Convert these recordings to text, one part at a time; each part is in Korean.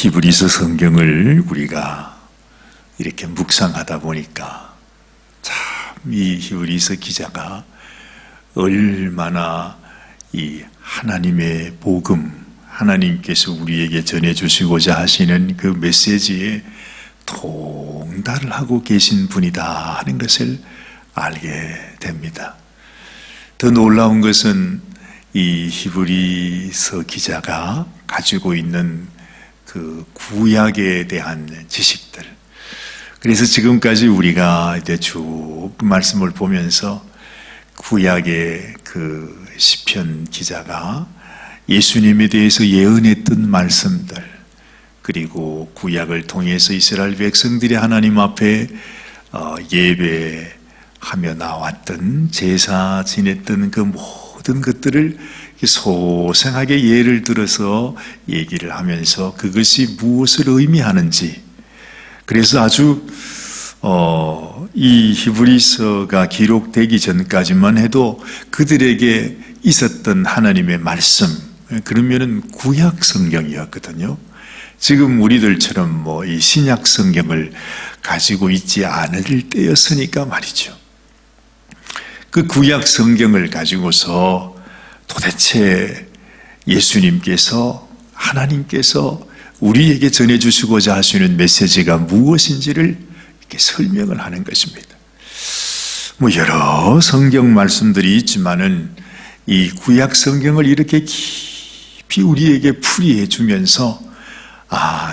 히브리서 성경을 우리가 이렇게 묵상하다 보니까 참 이 히브리서 기자가 얼마나 이 하나님의 복음, 하나님께서 우리에게 전해주시고자 하시는 그 메시지에 통달을 하고 계신 분이다 하는 것을 알게 됩니다. 더 놀라운 것은 이 히브리서 기자가 가지고 있는 그 구약에 대한 지식들. 그래서 지금까지 우리가 이제 쭉 말씀을 보면서 구약의 그 시편 기자가 예수님에 대해서 예언했던 말씀들, 그리고 구약을 통해서 이스라엘 백성들이 하나님 앞에 예배하며 나왔던, 제사 지냈던 그 모든 것들을 소생하게 예를 들어서 얘기를 하면서 그것이 무엇을 의미하는지, 그래서 아주 이 히브리서가 기록되기 전까지만 해도 그들에게 있었던 하나님의 말씀, 그러면은 구약 성경이었거든요. 지금 우리들처럼 이 신약 성경을 가지고 있지 않을 때였으니까 말이죠. 그 구약 성경을 가지고서 도대체 예수님께서, 하나님께서 우리에게 전해주시고자 하시는 메시지가 무엇인지를 이렇게 설명을 하는 것입니다. 여러 성경 말씀들이 있지만은 이 구약 성경을 이렇게 깊이 우리에게 풀이해 주면서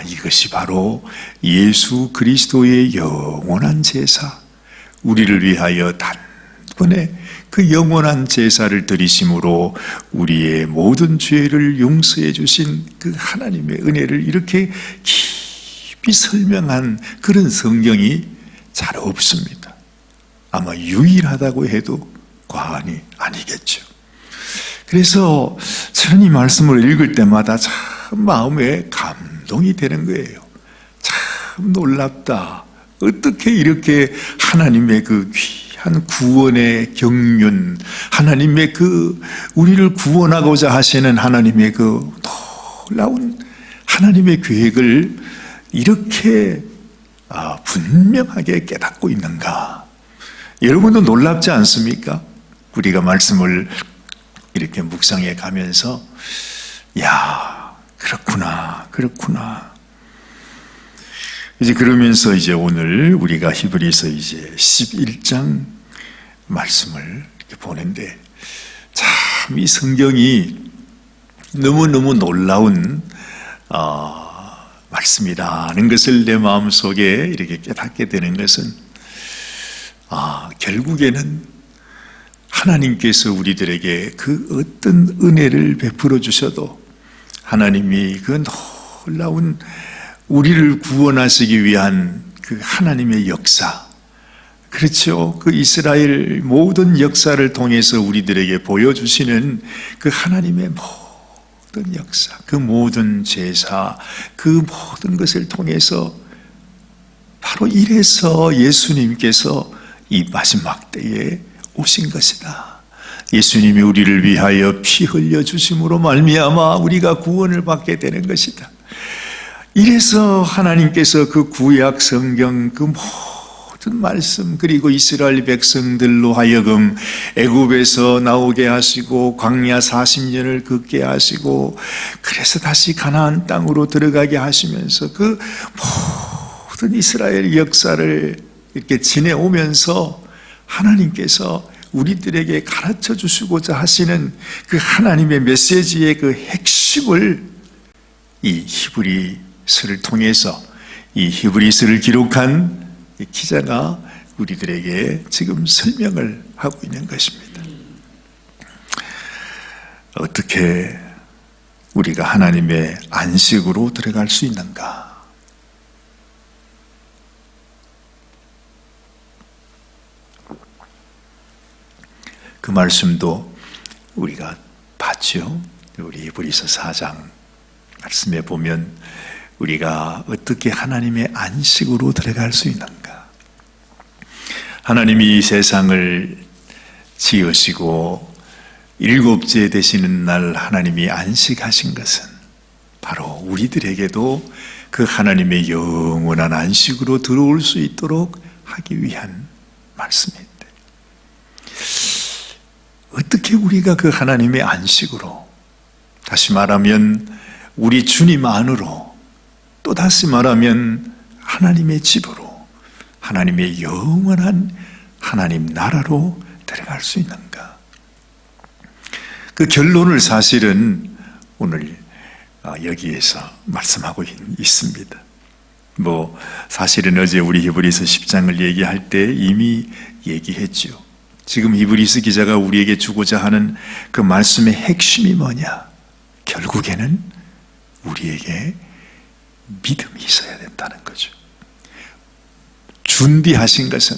이것이 바로 예수 그리스도의 영원한 제사, 우리를 위하여 단번에 그 영원한 제사를 드리심으로 우리의 모든 죄를 용서해 주신 그 하나님의 은혜를 이렇게 깊이 설명한 그런 성경이 잘 없습니다. 아마 유일하다고 해도 과언이 아니겠죠. 그래서 저는 이 말씀을 읽을 때마다 참 마음에 감동이 되는 거예요. 참 놀랍다. 어떻게 이렇게 하나님의 그 귀한 구원의 경륜, 하나님의 그 우리를 구원하고자 하시는 하나님의 그 놀라운 하나님의 계획을 이렇게 분명하게 깨닫고 있는가? 여러분도 놀랍지 않습니까? 우리가 말씀을 이렇게 묵상해 가면서 그렇구나. 이제 그러면서 이제 오늘 우리가 히브리서 이제 11장 말씀을 이렇게 보는데 참 이 성경이 너무너무 놀라운 말씀이라는 것을 내 마음속에 이렇게 깨닫게 되는 것은 결국에는 하나님께서 우리들에게 그 어떤 은혜를 베풀어 주셔도 하나님이 그 놀라운 우리를 구원하시기 위한 그 하나님의 역사, 그렇죠. 그 이스라엘 모든 역사를 통해서 우리들에게 보여주시는 그 하나님의 모든 역사, 그 모든 제사, 그 모든 것을 통해서 바로 이래서 예수님께서 이 마지막 때에 오신 것이다. 예수님이 우리를 위하여 피 흘려 주심으로 말미암아 우리가 구원을 받게 되는 것이다. 이래서 하나님께서 그 구약 성경 그 모든 말씀, 그리고 이스라엘 백성들로 하여금 애굽에서 나오게 하시고 광야 40년을 걷게 하시고 그래서 다시 가나안 땅으로 들어가게 하시면서 그 모든 이스라엘 역사를 이렇게 지내오면서 하나님께서 우리들에게 가르쳐 주시고자 하시는 그 하나님의 메시지의 그 핵심을 이 히브리서를 통해서, 이 히브리서를 기록한 이 기자가 우리들에게 지금 설명을 하고 있는 것입니다. 어떻게 우리가 하나님의 안식으로 들어갈 수 있는가? 그 말씀도 우리가 봤죠. 우리 히브리서 4장 말씀에 보면 우리가 어떻게 하나님의 안식으로 들어갈 수 있는가? 하나님이 이 세상을 지으시고 일곱째 되시는 날 하나님이 안식하신 것은 바로 우리들에게도 그 하나님의 영원한 안식으로 들어올 수 있도록 하기 위한 말씀인데, 어떻게 우리가 그 하나님의 안식으로, 다시 말하면 우리 주님 안으로, 또 다시 말하면 하나님의 집으로, 하나님의 영원한 하나님 나라로 들어갈 수 있는가? 그 결론을 사실은 오늘 여기에서 말씀하고 있습니다. 사실은 어제 우리 히브리서 10장을 얘기할 때 이미 얘기했죠. 지금 히브리서 기자가 우리에게 주고자 하는 그 말씀의 핵심이 뭐냐? 결국에는 우리에게 믿음이 있어야 된다는 거죠. 준비하신 것은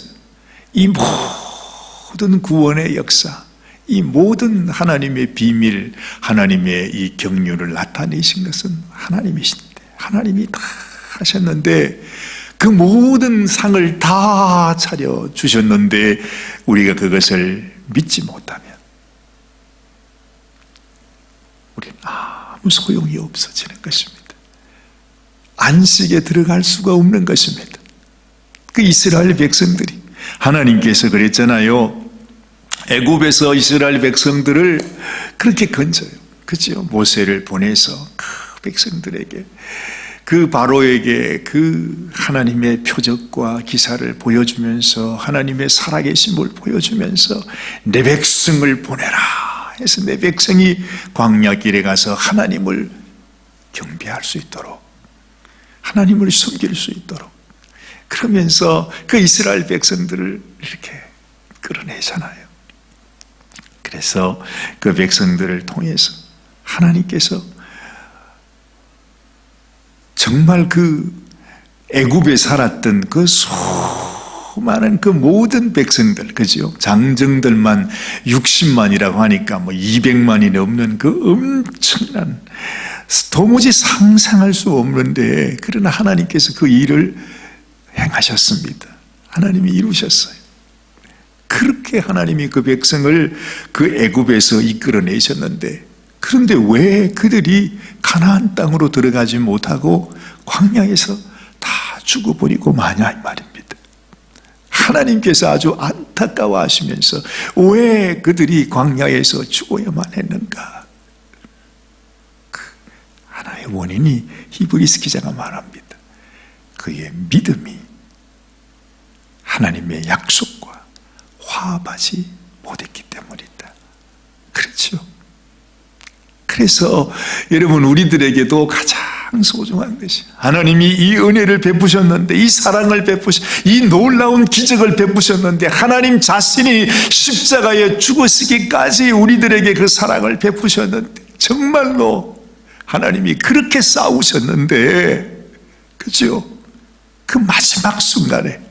이 모든 구원의 역사, 이 모든 하나님의 비밀, 하나님의 이 경륜을 나타내신 것은 하나님이신데, 하나님이 다 하셨는데, 그 모든 상을 다 차려주셨는데 우리가 그것을 믿지 못하면 우리는 아무 소용이 없어지는 것입니다. 안식에 들어갈 수가 없는 것입니다. 그 이스라엘 백성들이, 하나님께서 그랬잖아요. 애굽에서 이스라엘 백성들을 그렇게 건져요. 그죠? 모세를 보내서 그 백성들에게, 그 바로에게 그 하나님의 표적과 기사를 보여주면서, 하나님의 살아계심을 보여주면서 내 백성을 보내라 해서 내 백성이 광야길에 가서 하나님을 경배할 수 있도록, 하나님을 섬길 수 있도록, 그러면서 그 이스라엘 백성들을 이렇게 끌어내잖아요. 그래서 그 백성들을 통해서 하나님께서 정말 그 애굽에 살았던 그 수많은 그 모든 백성들, 그죠? 장정들만 60만이라고 하니까 200만이 넘는 그 엄청난, 도무지 상상할 수 없는데, 그러나 하나님께서 그 일을 행하셨습니다. 하나님이 이루셨어요. 그렇게 하나님이 그 백성을 그 애굽에서 이끌어내셨는데, 그런데 왜 그들이 가나안 땅으로 들어가지 못하고 광야에서 다 죽어버리고 마냐 이 말입니다. 하나님께서 아주 안타까워하시면서 왜 그들이 광야에서 죽어야만 했는가? 그 하나의 원인이 히브리서 기자가 말합니다. 그의 믿음이 하나님의 약속과 화합하지 못했기 때문이다. 그렇죠? 그래서 여러분, 우리들에게도 가장 소중한 것이, 하나님이 이 은혜를 베푸셨는데, 이 사랑을 이 놀라운 기적을 베푸셨는데, 하나님 자신이 십자가에 죽으시기까지 우리들에게 그 사랑을 베푸셨는데, 정말로 하나님이 그렇게 싸우셨는데, 그죠? 그 마지막 순간에,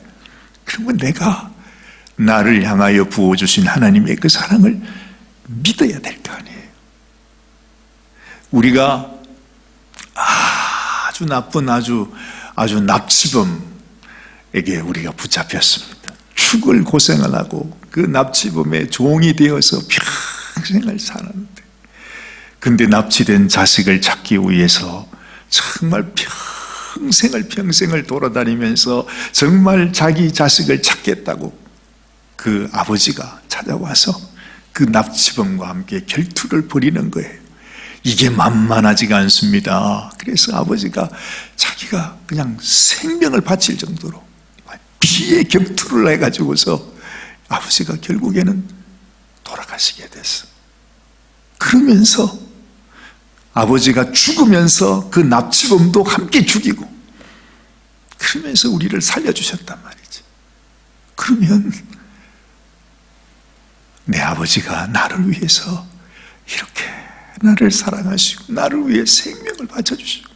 그러면 내가 나를 향하여 부어주신 하나님의 그 사랑을 믿어야 될 거 아니에요. 우리가 아주 나쁜 아주 납치범에게 우리가 붙잡혔습니다. 죽을 고생을 하고 그 납치범의 종이 되어서 평생을 사는데, 근데 납치된 자식을 찾기 위해서 정말 평생을 돌아다니면서 정말 자기 자식을 찾겠다고 그 아버지가 찾아와서 그 납치범과 함께 결투를 벌이는 거예요. 이게 만만하지가 않습니다. 그래서 아버지가 자기가 그냥 생명을 바칠 정도로 피해 격투를 해가지고서 아버지가 결국에는 돌아가시게 됐어. 그러면서 아버지가 죽으면서 그 납치범도 함께 죽이고, 그러면서 우리를 살려주셨단 말이지. 그러면 내 아버지가 나를 위해서 이렇게 나를 사랑하시고 나를 위해 생명을 바쳐주시고,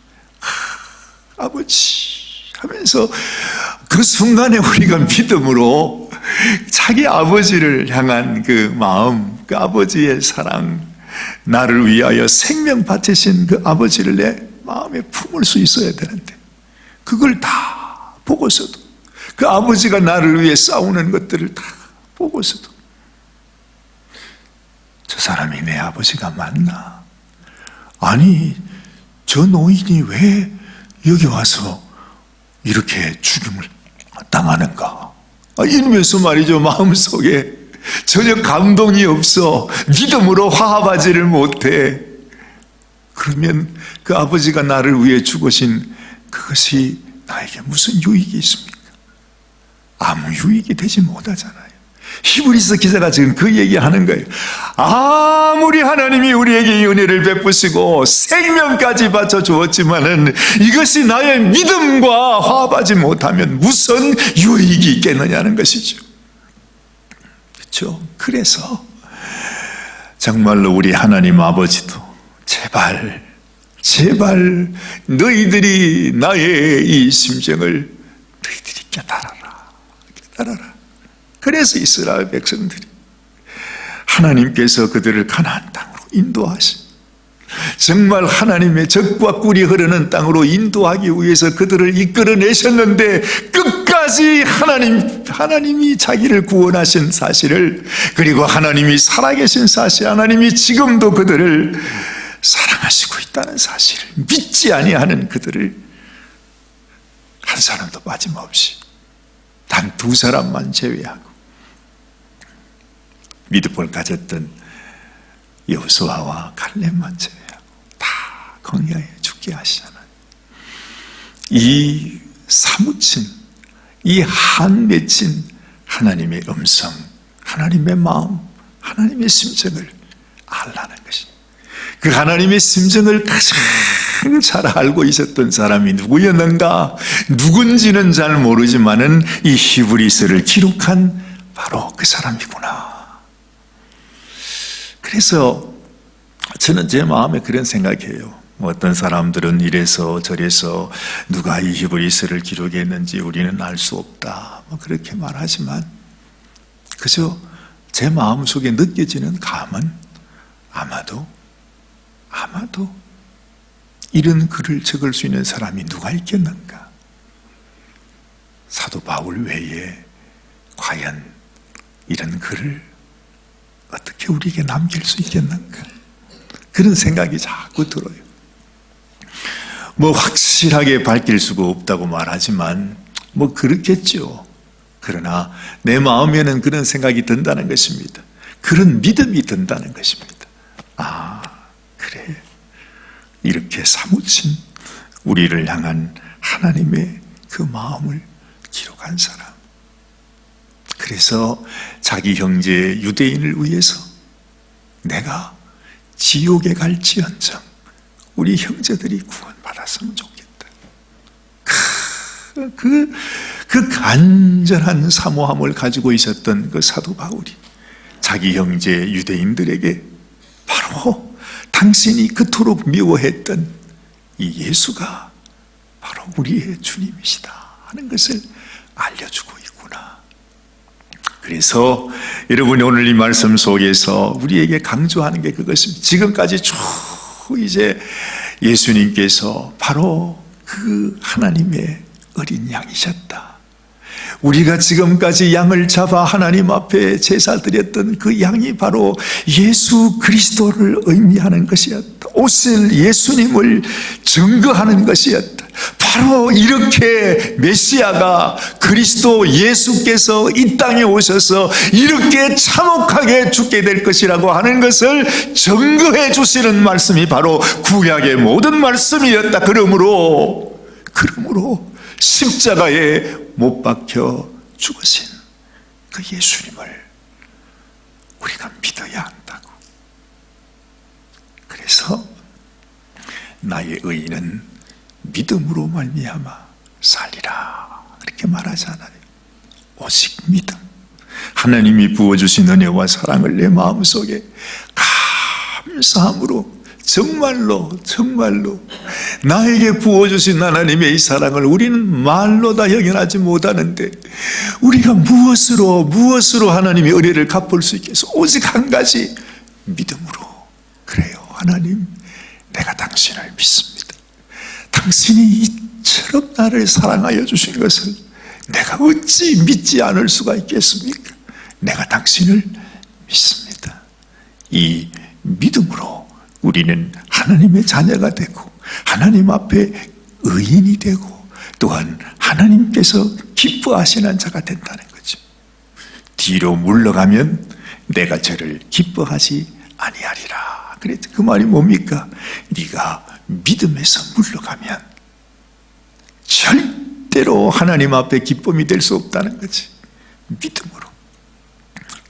아버지 하면서 그 순간에 우리가 믿음으로 자기 아버지를 향한 그 마음, 그 아버지의 사랑, 나를 위하여 생명 바치신 그 아버지를 내 마음에 품을 수 있어야 되는데, 그걸 다 보고서도, 그 아버지가 나를 위해 싸우는 것들을 다 보고서도 저 사람이 내 아버지가 맞나? 아니, 저 노인이 왜 여기 와서 이렇게 죽임을 당하는가? 이러면서 말이죠, 마음속에 전혀 감동이 없어. 믿음으로 화합하지를 못해. 그러면 그 아버지가 나를 위해 죽으신 그것이 나에게 무슨 유익이 있습니까? 아무 유익이 되지 못하잖아요. 히브리서 기자가 지금 그 얘기하는 거예요. 아무리 하나님이 우리에게 이 은혜를 베푸시고 생명까지 바쳐 주었지만은 이것이 나의 믿음과 화합하지 못하면 무슨 유익이 있겠느냐는 것이죠. 그렇죠? 그래서 정말로 우리 하나님 아버지도 제발 너희들이 나의 이 심정을 너희들이 깨달아라. 그래서 이스라엘 백성들이 하나님께서 그들을 가나안 땅으로 인도하시, 정말 하나님의 젖과 꿀이 흐르는 땅으로 인도하기 위해서 그들을 이끌어내셨는데 끝까지 하나님이 자기를 구원하신 사실을, 그리고 하나님이 살아계신 사실, 하나님이 지금도 그들을 사랑하시고 있다는 사실을 믿지 아니하는 그들을 한 사람도 빠짐없이 단 2사람만 제외하고 믿음을 가졌던 여호수아와 갈렙만 제외하고 다 광야에 죽게 하시잖아요. 이 사무친, 이 한맺힌 하나님의 음성, 하나님의 마음, 하나님의 심정을 알라는 것입니다. 그 하나님의 심정을 가장 잘 알고 있었던 사람이 누구였는가? 누군지는 잘 모르지만은 이 히브리서를 기록한 바로 그 사람이구나. 그래서 저는 제 마음에 그런 생각이에요. 어떤 사람들은 이래서 저래서 누가 이 히브리서를 기록했는지 우리는 알 수 없다, 그렇게 말하지만 그저 제 마음속에 느껴지는 감은 아마도 이런 글을 적을 수 있는 사람이 누가 있겠는가? 사도 바울 외에 과연 이런 글을 어떻게 우리에게 남길 수 있겠는가? 그런 생각이 자꾸 들어요. 확실하게 밝힐 수가 없다고 말하지만 그렇겠죠. 그러나 내 마음에는 그런 생각이 든다는 것입니다. 그런 믿음이 든다는 것입니다. 그래, 이렇게 사무친 우리를 향한 하나님의 그 마음을 기록한 사람. 그래서 자기 형제 유대인을 위해서 내가 지옥에 갈지언정 우리 형제들이 구원받았으면 좋겠다. 그 간절한 사모함을 가지고 있었던 그 사도 바울이 자기 형제 유대인들에게 바로 당신이 그토록 미워했던 이 예수가 바로 우리의 주님이시다 하는 것을 알려주고 있구나. 그래서 여러분이 오늘 이 말씀 속에서 우리에게 강조하는 게 그것입니다. 지금까지 쭉 이제 예수님께서 바로 그 하나님의 어린 양이셨다. 우리가 지금까지 양을 잡아 하나님 앞에 제사 드렸던 그 양이 바로 예수 그리스도를 의미하는 것이었다. 오실 예수님을 증거하는 것이었다. 바로 이렇게 메시아가 그리스도 예수께서 이 땅에 오셔서 이렇게 참혹하게 죽게 될 것이라고 하는 것을 증거해 주시는 말씀이 바로 구약의 모든 말씀이었다. 그러므로 십자가에 못 박혀 죽으신 그 예수님을 우리가 믿어야 한다고. 그래서 나의 의인은 믿음으로 말미암아 살리라 이렇게 말하잖아요. 오직 믿음, 하나님이 부어주신 은혜와 사랑을 내 마음속에 감사함으로 정말로 나에게 부어주신 하나님의 이 사랑을 우리는 말로 다 형언하지 못하는데 우리가 무엇으로 하나님의 은혜를 갚을 수 있겠어? 오직 한 가지, 믿음으로. 그래요. 하나님, 내가 당신을 믿습니다. 당신이 이처럼 나를 사랑하여 주신 것을 내가 어찌 믿지 않을 수가 있겠습니까? 내가 당신을 믿습니다. 이 믿음으로 우리는 하나님의 자녀가 되고 하나님 앞에 의인이 되고 또한 하나님께서 기뻐하시는 자가 된다는 거죠. 뒤로 물러가면 내가 저를 기뻐하지 아니하리라. 그랬더니 그 말이 뭡니까? 네가 믿음에서 물러가면 절대로 하나님 앞에 기쁨이 될 수 없다는 거지. 믿음으로.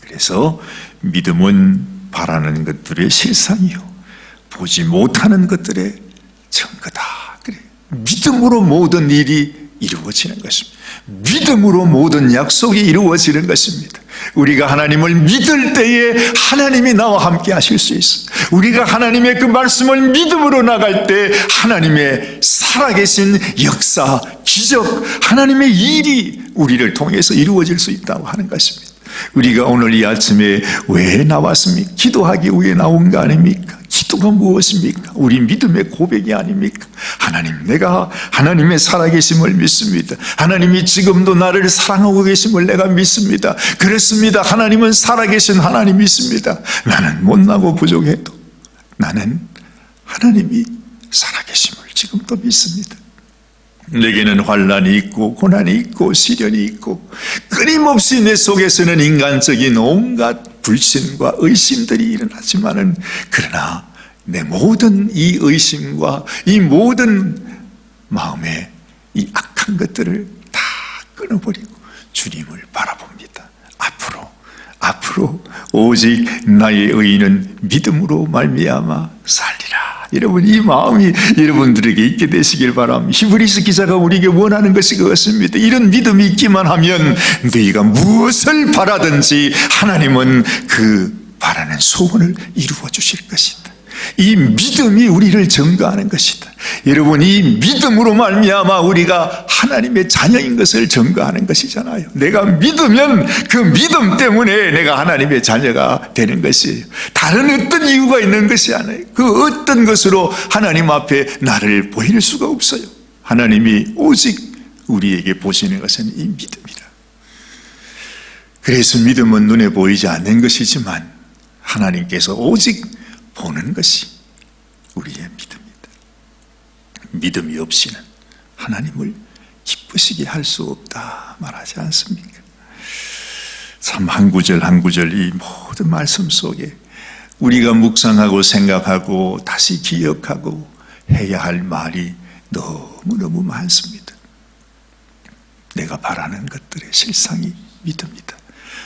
그래서 믿음은 바라는 것들의 실상이요 보지 못하는 것들의 증거다. 그래. 믿음으로 모든 일이 이루어지는 것입니다. 믿음으로 모든 약속이 이루어지는 것입니다. 우리가 하나님을 믿을 때에 하나님이 나와 함께 하실 수 있어. 우리가 하나님의 그 말씀을 믿음으로 나갈 때 하나님의 살아계신 역사, 기적, 하나님의 일이 우리를 통해서 이루어질 수 있다고 하는 것입니다. 우리가 오늘 이 아침에 왜 나왔습니까? 기도하기 위해 나온 거 아닙니까? 기도가 무엇입니까? 우리 믿음의 고백이 아닙니까? 하나님, 내가 하나님의 살아계심을 믿습니다. 하나님이 지금도 나를 사랑하고 계심을 내가 믿습니다. 그렇습니다. 하나님은 살아계신 하나님이십니다. 나는 못나고 부족해도 나는 하나님이 살아계심을 지금도 믿습니다. 내게는 환난이 있고 고난이 있고 시련이 있고 끊임없이 내 속에서는 인간적인 온갖 불신과 의심들이 일어나지만은 그러나 내 모든 이 의심과 이 모든 마음의 이 악한 것들을 다 끊어버리고 주님을 바라봅니다. 앞으로 오직 나의 의인은 믿음으로 말미암아 살리라. 여러분, 이 마음이 여러분들에게 있게 되시길 바랍니다. 히브리서 기자가 우리에게 원하는 것이 그것입니다. 이런 믿음이 있기만 하면 너희가 무엇을 바라든지 하나님은 그 바라는 소원을 이루어 주실 것이다. 이 믿음이 우리를 증거하는 것이다. 여러분, 이 믿음으로 말미암아 우리가 하나님의 자녀인 것을 증거하는 것이잖아요. 내가 믿으면 그 믿음 때문에 내가 하나님의 자녀가 되는 것이에요. 다른 어떤 이유가 있는 것이 아니에요. 그 어떤 것으로 하나님 앞에 나를 보일 수가 없어요. 하나님이 오직 우리에게 보시는 것은 이 믿음이다. 그래서 믿음은 눈에 보이지 않는 것이지만 하나님께서 오직 보는 것이 우리의 믿음입니다. 믿음이 없이는 하나님을 기쁘시게 할 수 없다 말하지 않습니까? 참 한 구절 한 구절 이 모든 말씀 속에 우리가 묵상하고 생각하고 다시 기억하고 해야 할 말이 너무너무 많습니다. 내가 바라는 것들의 실상이 믿음이다.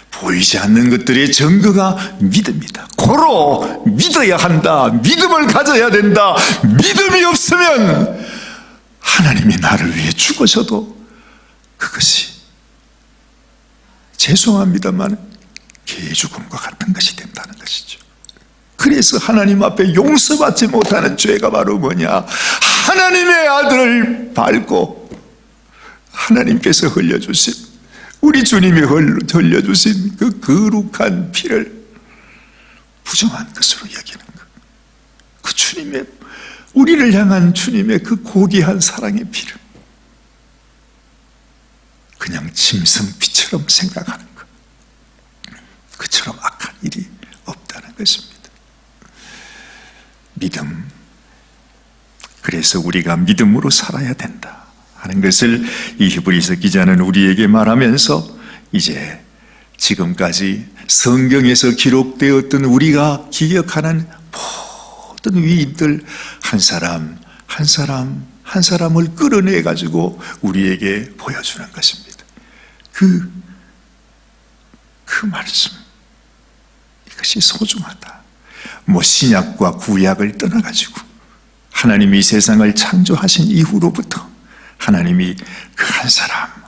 보이지 않는 것들의 증거가 믿음이다. 고로 믿어야 한다. 믿음을 가져야 된다. 믿음이 없으면 하나님이 나를 위해 죽으셔도 그것이 죄송합니다만 개죽음과 같은 것이 된다는 것이죠. 그래서 하나님 앞에 용서받지 못하는 죄가 바로 뭐냐? 하나님의 아들을 밟고 하나님께서 흘려주신 우리 주님이 흘려주신 그 거룩한 피를 부정한 것으로 여기는 것. 그 주님의, 우리를 향한 주님의 그 고귀한 사랑의 피를 그냥 짐승피처럼 생각하는 것. 그처럼 악한 일이 없다는 것입니다. 믿음. 그래서 우리가 믿음으로 살아야 된다 하는 것을 이 히브리서 기자는 우리에게 말하면서 이제 지금까지 성경에서 기록되었던 우리가 기억하는 모든 위인들 한 사람 한 사람을 끌어내 가지고 우리에게 보여주는 것입니다. 그 말씀, 이것이 소중하다. 뭐 신약과 구약을 떠나 가지고 하나님이 세상을 창조하신 이후로부터 하나님이 그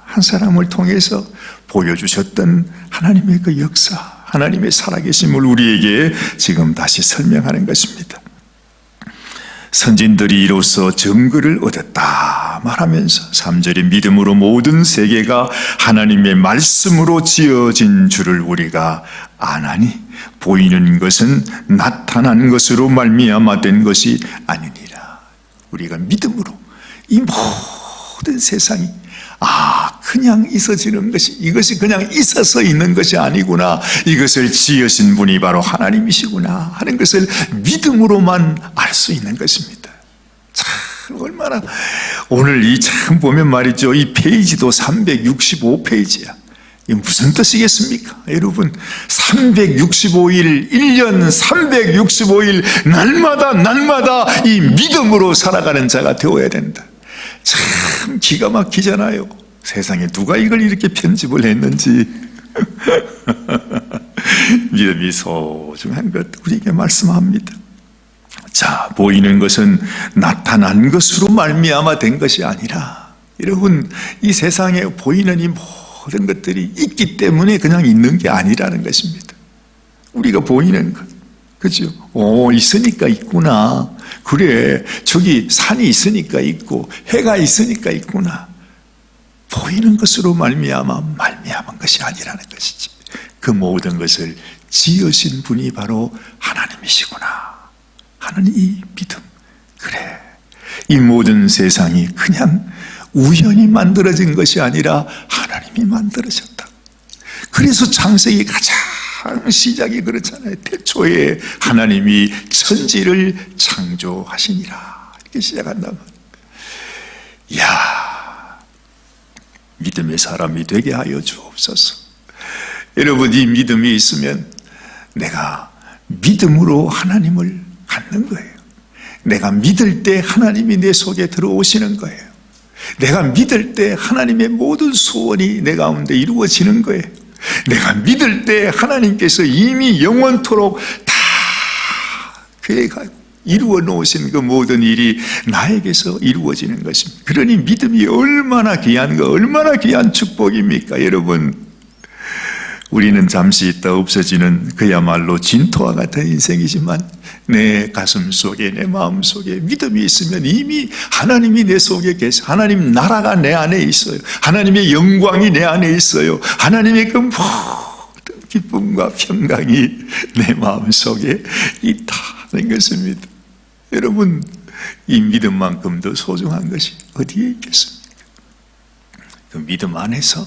한 사람을 통해서 보여주셨던 하나님의 그 역사, 하나님의 살아계심을 우리에게 지금 다시 설명하는 것입니다. 선진들이 이로써 증거를 얻었다 말하면서 3절에 믿음으로 모든 세계가 하나님의 말씀으로 지어진 줄을 우리가 아나니 보이는 것은 나타난 것으로 말미암아 된 것이 아니니라. 우리가 믿음으로 이 모든 세상이 그냥 있어지는 것이, 이것이 그냥 있어서 있는 것이 아니구나, 이것을 지으신 분이 바로 하나님이시구나 하는 것을 믿음으로만 알 수 있는 것입니다. 참 얼마나 오늘 이 참 보면 말이죠. 이 페이지도 365페이지야. 이게 무슨 뜻이겠습니까? 여러분 365일 1년 365일 날마다 이 믿음으로 살아가는 자가 되어야 된다. 참 기가 막히잖아요. 세상에 누가 이걸 이렇게 편집을 했는지. 믿음이 소중한 것 우리에게 말씀합니다. 자, 보이는 것은 나타난 것으로 말미암아 된 것이 아니라, 여러분 이 세상에 보이는 이 모든 것들이 있기 때문에 그냥 있는 게 아니라는 것입니다. 우리가 보이는 것, 그죠? 있으니까 있구나. 그래, 저기 산이 있으니까 있고 해가 있으니까 있구나. 보이는 것으로 말미암은 것이 아니라는 것이지. 그 모든 것을 지으신 분이 바로 하나님이시구나 하는 이 믿음. 그래, 이 모든 세상이 그냥 우연히 만들어진 것이 아니라 하나님이 만들어졌다. 그래서 창세기 가장 시작이 그렇잖아요. 태초에 하나님이 천지를 창조하시니라, 이렇게 시작한단 말이에요. 이야, 믿음의 사람이 되게 하여 주옵소서. 여러분, 이 믿음이 있으면 내가 믿음으로 하나님을 갖는 거예요. 내가 믿을 때 하나님이 내 속에 들어오시는 거예요. 내가 믿을 때 하나님의 모든 소원이 내 가운데 이루어지는 거예요. 내가 믿을 때 하나님께서 이미 영원토록 다 계획하고 이루어 놓으신 그 모든 일이 나에게서 이루어지는 것입니다. 그러니 믿음이 얼마나 귀한 거, 얼마나 귀한 축복입니까? 여러분, 우리는 잠시 있다 없어지는 그야말로 진토와 같은 인생이지만 내 가슴 속에, 내 마음 속에 믿음이 있으면 이미 하나님이 내 속에 계셔. 하나님 나라가 내 안에 있어요. 하나님의 영광이 내 안에 있어요. 하나님의 그 모든 기쁨과 평강이 내 마음 속에 있다는 것입니다. 여러분, 이 믿음만큼 더 소중한 것이 어디에 있겠습니까? 그 믿음 안에서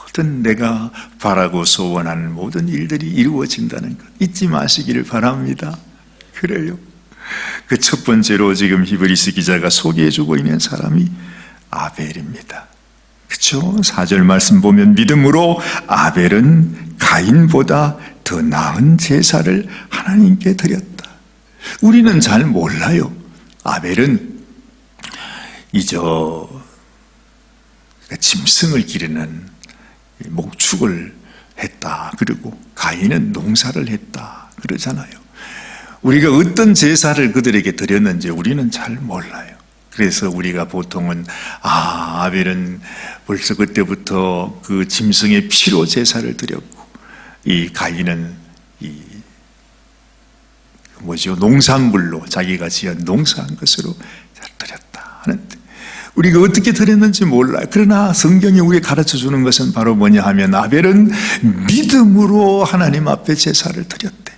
모든 내가 바라고 소원하는 모든 일들이 이루어진다는 것 잊지 마시기를 바랍니다. 그래요. 그 첫 번째로 지금 히브리서 기자가 소개해주고 있는 사람이 아벨입니다. 그렇죠? 4절 말씀 보면 믿음으로 아벨은 가인보다 더 나은 제사를 하나님께 드렸다. 우리는 잘 몰라요. 아벨은 짐승을 기르는 목축을 했다. 그리고 가인은 농사를 했다. 그러잖아요. 우리가 어떤 제사를 그들에게 드렸는지 우리는 잘 몰라요. 그래서 우리가 보통은 아벨은 벌써 그때부터 그 짐승의 피로 제사를 드렸고, 이 가인은 농산물로 자기가 지은 농사한 것으로 드렸다 하는데, 우리가 어떻게 드렸는지 몰라요. 그러나 성경이 우리에게 가르쳐주는 것은 바로 뭐냐 하면 아벨은 믿음으로 하나님 앞에 제사를 드렸대.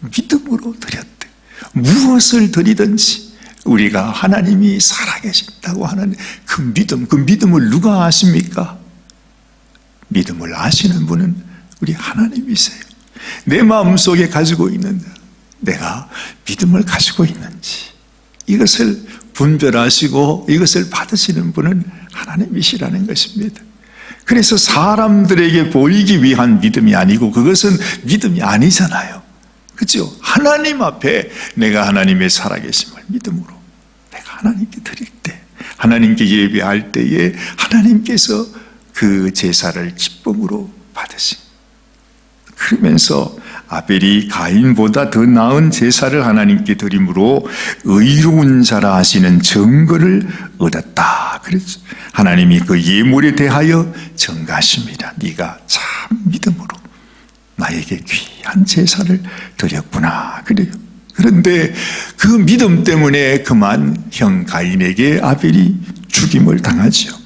믿음으로 드렸대. 무엇을 드리든지 우리가 하나님이 살아계신다고 하는 그 믿음을 누가 아십니까? 믿음을 아시는 분은 우리 하나님이세요. 내 마음속에 가지고 있는, 내가 믿음을 가지고 있는지 이것을 분별하시고 이것을 받으시는 분은 하나님이시라는 것입니다. 그래서 사람들에게 보이기 위한 믿음이 아니고 그것은 믿음이 아니잖아요. 그렇죠? 하나님 앞에 내가 하나님의 살아계심을 믿음으로 내가 하나님께 드릴 때, 하나님께 예배할 때에 하나님께서 그 제사를 기쁨으로 받으신, 그러면서 아벨이 가인보다 더 나은 제사를 하나님께 드림으로 의로운 자라 하시는 증거를 얻었다. 그래서 하나님이 그 예물에 대하여 증가하십니다. 네가 참 믿음으로 나에게 귀한 제사를 드렸구나. 그래요. 그런데 그 믿음 때문에 그만 형 가인에게 아벨이 죽임을 당하죠.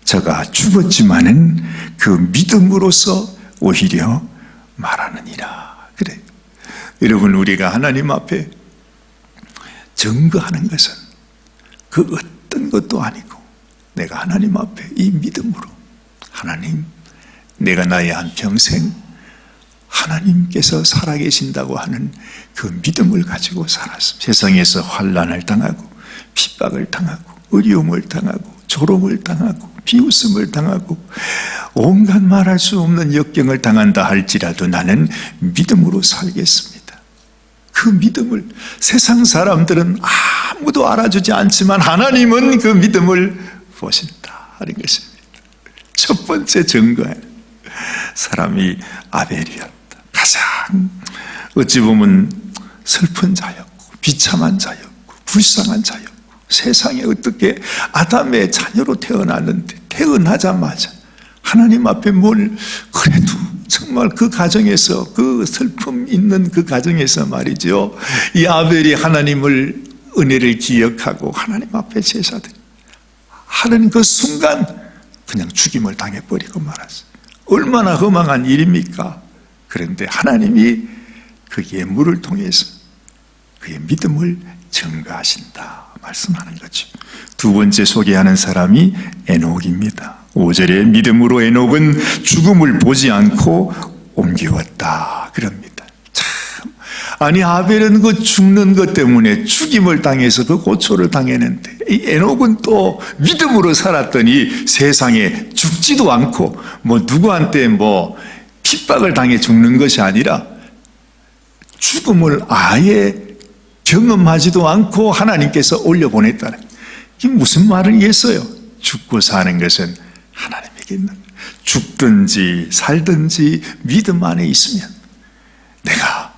저가 죽었지만은 그 믿음으로서 오히려 말하느니라. 그래. 여러분, 우리가 하나님 앞에 증거하는 것은 그 어떤 것도 아니고 내가 하나님 앞에 이 믿음으로, 하나님, 내가 나의 한평생 하나님께서 살아계신다고 하는 그 믿음을 가지고 살았습니다. 세상에서 환난을 당하고 핍박을 당하고 어려움을 당하고 조롱을 당하고 비웃음을 당하고 온갖 말할 수 없는 역경을 당한다 할지라도 나는 믿음으로 살겠습니다. 그 믿음을 세상 사람들은 아무도 알아주지 않지만 하나님은 그 믿음을 보신다 하는 것입니다. 첫 번째 증거는 사람이 아벨이었다. 가장 어찌 보면 슬픈 자였고 비참한 자였고 불쌍한 자였고 세상에 어떻게 아담의 자녀로 태어났는데 태어나자마자 하나님 앞에 뭘 그래도 정말 그 가정에서 그 슬픔 있는 그 가정에서 말이죠, 이 아벨이 하나님을 은혜를 기억하고 하나님 앞에 제사드리 하는 그 순간 그냥 죽임을 당해버리고 말았어요. 얼마나 허망한 일입니까? 그런데 하나님이 그 예물을 통해서 그의 믿음을 증거하신다 말씀하는 거죠. 두 번째 소개하는 사람이 에녹입니다. 5절에 믿음으로 에녹은 죽음을 보지 않고 옮기웠다 그럽니다. 참, 아니 아벨은 그 죽는 것 때문에 죽임을 당해서 그 고초를 당했는데 이 에녹은 또 믿음으로 살았더니 세상에 죽지도 않고 누구한테 핍박을 당해 죽는 것이 아니라 죽음을 아예 경험하지도 않고 하나님께서 올려보냈다는, 이게 무슨 말이겠어요? 죽고 사는 것은 하나님에게 있는, 죽든지 살든지 믿음 안에 있으면 내가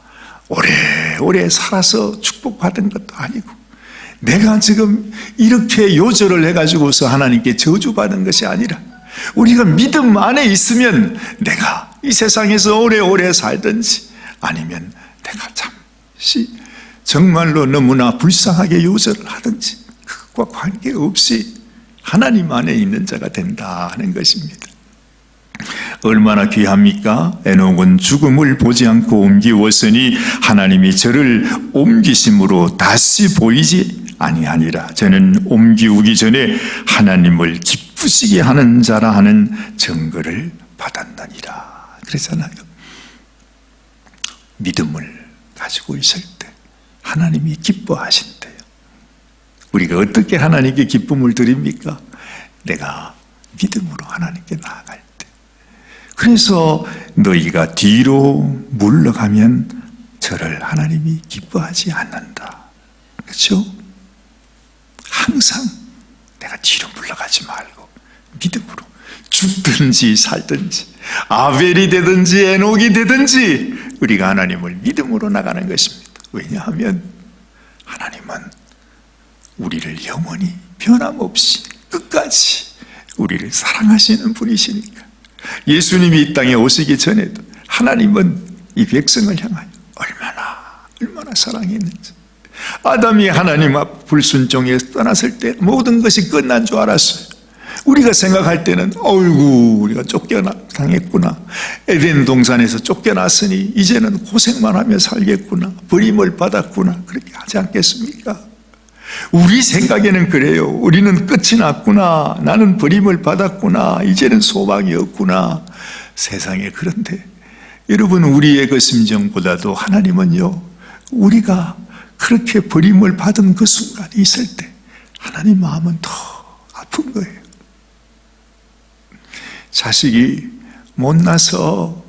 오래오래 살아서 축복받은 것도 아니고 내가 지금 이렇게 요절을 해가지고서 하나님께 저주받은 것이 아니라 우리가 믿음 안에 있으면 내가 이 세상에서 오래오래 살든지 아니면 내가 잠시 정말로 너무나 불쌍하게 요절을 하든지 그것과 관계없이 하나님 안에 있는 자가 된다 하는 것입니다. 얼마나 귀합니까? 에녹은 죽음을 보지 않고 옮기웠으니 하나님이 저를 옮기심으로 다시 보이지 아니하니라. 저는 옮기우기 전에 하나님을 기쁘시게 하는 자라 하는 증거를 받았느니라 그랬잖아요. 믿음을 가지고 있을 때 하나님이 기뻐하신대요. 우리가 어떻게 하나님께 기쁨을 드립니까? 내가 믿음으로 하나님께 나아갈 때. 그래서 너희가 뒤로 물러가면 저를 하나님이 기뻐하지 않는다. 그렇죠? 항상 내가 뒤로 물러가지 말고 믿음으로 죽든지 살든지 아벨이 되든지 에녹이 되든지 우리가 하나님을 믿음으로 나가는 것입니다. 왜냐하면 하나님은 우리를 영원히 변함없이 끝까지 우리를 사랑하시는 분이시니까. 예수님이 이 땅에 오시기 전에도 하나님은 이 백성을 향하여 얼마나 사랑했는지. 아담이 하나님 앞 불순종에 떠났을 때 모든 것이 끝난 줄 알았어요. 우리가 생각할 때는 우리가 쫓겨당했구나, 에덴 동산에서 쫓겨났으니 이제는 고생만 하며 살겠구나, 버림을 받았구나, 그렇게 하지 않겠습니까? 우리 생각에는 그래요. 우리는 끝이 났구나, 나는 버림을 받았구나, 이제는 소망이 없구나. 세상에, 그런데 여러분, 우리의 그 심정보다도 하나님은요, 우리가 그렇게 버림을 받은 그 순간이 있을 때 하나님 마음은 더 아픈 거예요. 자식이 못나서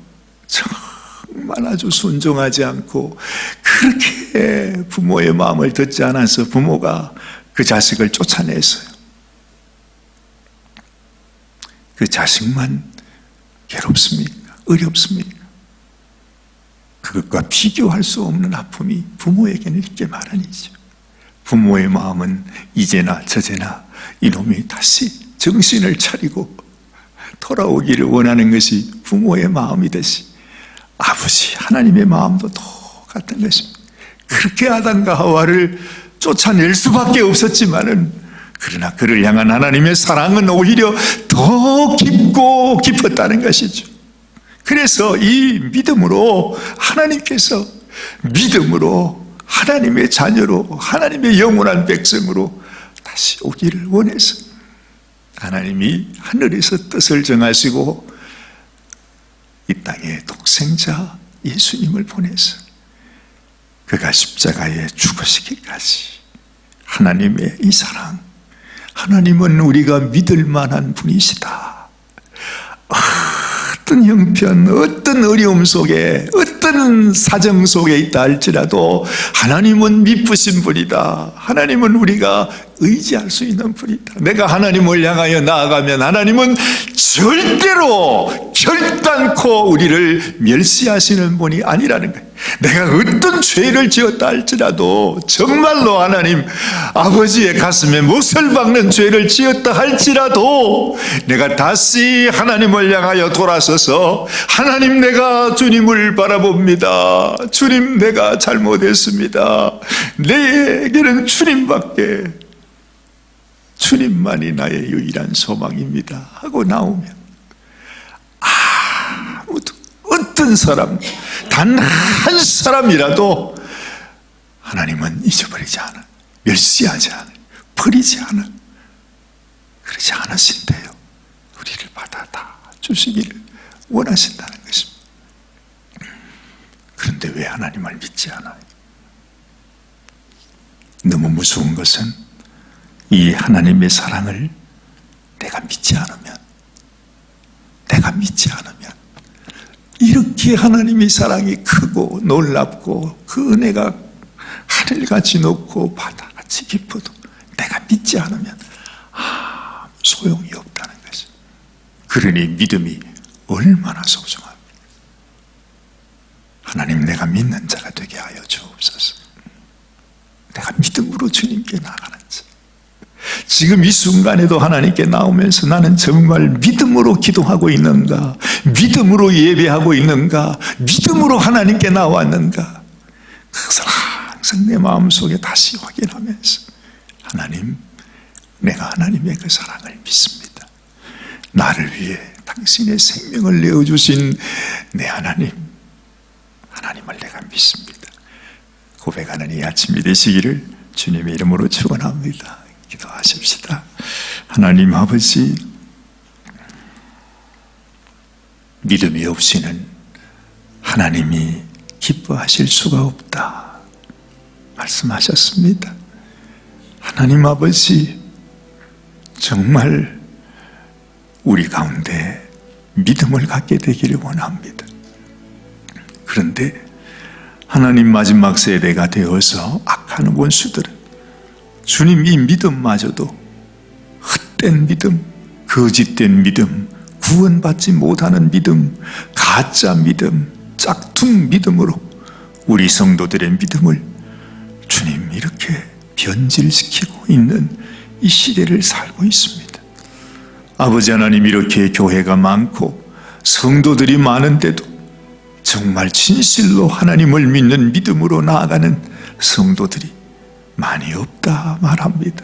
정말 아주 순종하지 않고 그렇게 부모의 마음을 듣지 않아서 부모가 그 자식을 쫓아냈어요. 그 자식만 괴롭습니까? 어렵습니까? 그것과 비교할 수 없는 아픔이 부모에게는 있게 마련이죠. 부모의 마음은 이제나 저제나 이놈이 다시 정신을 차리고 돌아오기를 원하는 것이 부모의 마음이듯이 아버지 하나님의 마음도 똑같은 것입니다. 그렇게 아담과 하와를 쫓아낼 수밖에 없었지만은, 그러나 그를 향한 하나님의 사랑은 오히려 더 깊고 깊었다는 것이죠. 그래서 이 믿음으로 하나님께서 믿음으로 하나님의 자녀로 하나님의 영원한 백성으로 다시 오기를 원해서 하나님이 하늘에서 뜻을 정하시고 이 땅에 독생자 예수님을 보내서 그가 십자가에 죽으시기까지 하나님의 이 사랑, 하나님은 우리가 믿을 만한 분이시다. 어떤 형편, 어떤 어려움 속에, 어떤 사정 속에 있다 할지라도 하나님은 미쁘신 분이다. 하나님은 우리가 의지할 수 있는 분이다. 내가 하나님을 향하여 나아가면 하나님은 절대로 결단코 우리를 멸시하시는 분이 아니라는 거예요. 내가 어떤 죄를 지었다 할지라도, 정말로 하나님 아버지의 가슴에 못을 박는 죄를 지었다 할지라도 내가 다시 하나님을 향하여 돌아서서, 하나님 내가 주님을 바라봅니다. 주님 내가 잘못했습니다. 내게는 주님만이 나의 유일한 소망입니다 하고 나오면 아무도, 어떤 사람, 단 한 사람이라도 하나님은 잊어버리지 않아, 멸시하지 않아, 버리지 않아. 그러지 않으신대요. 우리를 받아다 주시기를 원하신다는 것입니다. 그런데 왜 하나님을 믿지 않아요? 너무 무서운 것은 이 하나님의 사랑을 내가 믿지 않으면, 이렇게 하나님의 사랑이 크고 놀랍고 그 은혜가 하늘같이 높고 바다같이 깊어도 내가 믿지 않으면 소용이 없다는 것이죠. 그러니 믿음이 얼마나 소중합니까? 하나님, 내가 믿는 자가 되게 하여 주옵소서. 내가 믿음으로 주님께 나아가는 자. 지금 이 순간에도 하나님께 나오면서 나는 정말 믿음으로 기도하고 있는가, 믿음으로 예배하고 있는가, 믿음으로 하나님께 나왔는가, 그것을 항상 내 마음속에 다시 확인하면서, 하나님, 내가 하나님의 그 사랑을 믿습니다. 나를 위해 당신의 생명을 내어주신 내 하나님을 내가 믿습니다. 고백하는 이 아침이 되시기를 주님의 이름으로 축원합니다. 기도하십시다. 하나님 아버지, 믿음이 없이는 하나님이 기뻐하실 수가 없다 말씀하셨습니다. 하나님 아버지, 정말 우리 가운데 믿음을 갖게 되기를 원합니다. 그런데 하나님, 마지막 세대가 되어서 악한 원수들은 주님 이 믿음마저도 헛된 믿음, 거짓된 믿음, 구원받지 못하는 믿음, 가짜 믿음, 짝퉁 믿음으로 우리 성도들의 믿음을 주님 이렇게 변질시키고 있는 이 시대를 살고 있습니다. 아버지 하나님, 이렇게 교회가 많고 성도들이 많은데도 정말 진실로 하나님을 믿는 믿음으로 나아가는 성도들이 많이 없다 말합니다.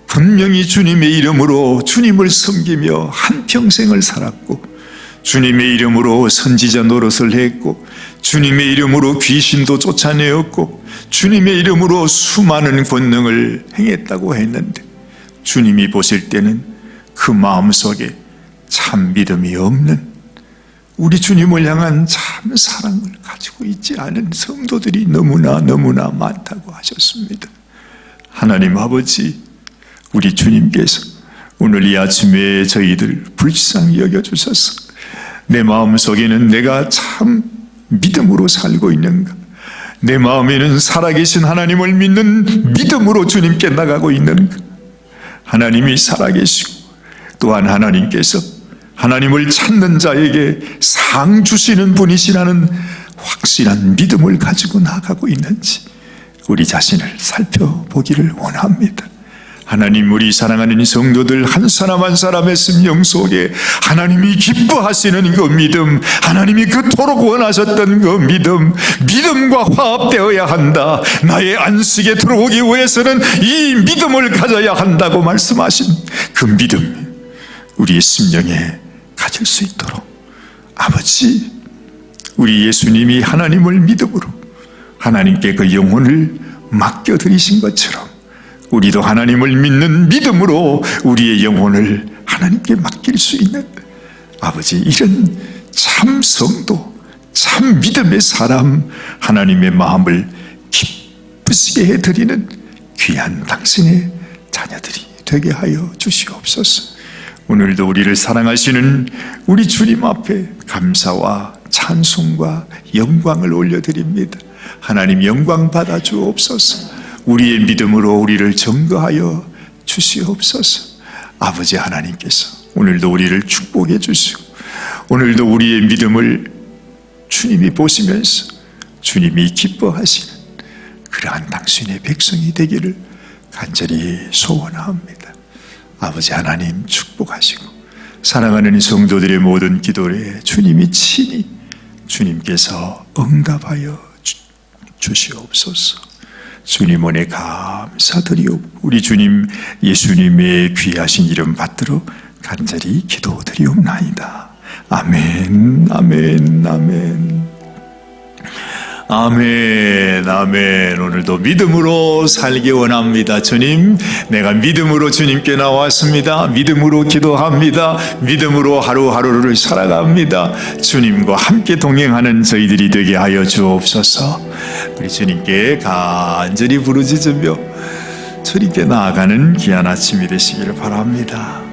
분명히 주님의 이름으로 주님을 섬기며 한평생을 살았고, 주님의 이름으로 선지자 노릇을 했고, 주님의 이름으로 귀신도 쫓아내었고, 주님의 이름으로 수많은 권능을 행했다고 했는데, 주님이 보실 때는 그 마음속에 참 믿음이 없는, 우리 주님을 향한 참 사랑을 가지고 있지 않은 성도들이 너무나 많다고 하셨습니다. 하나님 아버지, 우리 주님께서 오늘 이 아침에 저희들 불쌍히 여겨주셔서 내 마음속에는 내가 참 믿음으로 살고 있는가, 내 마음에는 살아계신 하나님을 믿는 믿음으로 주님께 나가고 있는가, 하나님이 살아계시고 또한 하나님께서 하나님을 찾는 자에게 상 주시는 분이시라는 확실한 믿음을 가지고 나가고 있는지 우리 자신을 살펴보기를 원합니다. 하나님, 우리 사랑하는 성도들 한 사람 한 사람의 심령 속에 하나님이 기뻐하시는 그 믿음, 하나님이 그토록 원하셨던 그 믿음과 화합되어야 한다. 나의 안식에 들어오기 위해서는 이 믿음을 가져야 한다고 말씀하신 그 믿음, 우리의 심령에 가질 수 있도록 아버지, 우리 예수님이 하나님을 믿음으로 하나님께 그 영혼을 맡겨드리신 것처럼 우리도 하나님을 믿는 믿음으로 우리의 영혼을 하나님께 맡길 수 있는 아버지, 이런 참 성도, 참 믿음의 사람, 하나님의 마음을 기쁘시게 해드리는 귀한 당신의 자녀들이 되게 하여 주시옵소서. 오늘도 우리를 사랑하시는 우리 주님 앞에 감사와 찬송과 영광을 올려드립니다. 하나님 영광 받아 주옵소서. 우리의 믿음으로 우리를 증거하여 주시옵소서. 아버지 하나님께서 오늘도 우리를 축복해 주시고, 오늘도 우리의 믿음을 주님이 보시면서 주님이 기뻐하시는 그러한 당신의 백성이 되기를 간절히 소원합니다. 아버지 하나님 축복하시고, 사랑하는 성도들의 모든 기도에 주님이 친히 주님께서 응답하여 주시옵소서. 주님 은혜 감사드리옵고 우리 주님 예수님의 귀하신 이름 받들어 간절히 기도드리옵나이다. 아멘, 아멘, 아멘. 아멘, 아멘. 오늘도 믿음으로 살기 원합니다. 주님, 내가 믿음으로 주님께 나왔습니다. 믿음으로 기도합니다. 믿음으로 하루하루를 살아갑니다. 주님과 함께 동행하는 저희들이 되게 하여 주옵소서. 우리 주님께 간절히 부르짖으며 주님께 나아가는 귀한 아침이 되시기를 바랍니다.